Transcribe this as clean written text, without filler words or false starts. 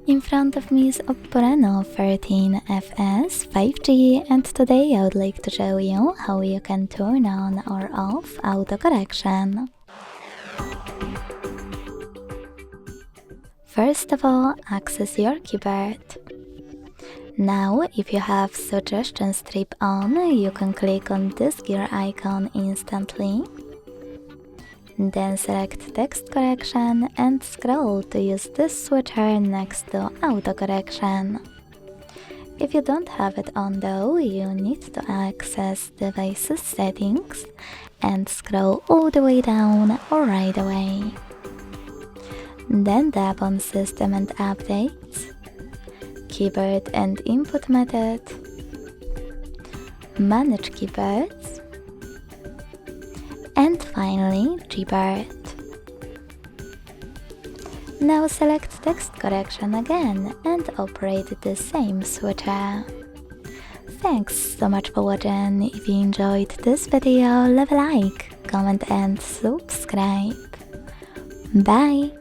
In front of me is OPPO Reno13 FS 5G, and today I would like to show you how you can turn on or off autocorrection. First of all, access your keyboard. Now, if you have suggestion strip on, you can click on this gear icon instantly. Then select text correction and scroll to use this switcher next to autocorrection. If you don't have it on though, you need to access devices settings and scroll all the way down or right away. Then tap on System and Updates, Keyboard and Input Method, Manage Keyboards, and finally Gboard. Now select text correction again and operate the same switcher. Thanks so much for watching. If you enjoyed this video, leave a like, comment and subscribe. Bye!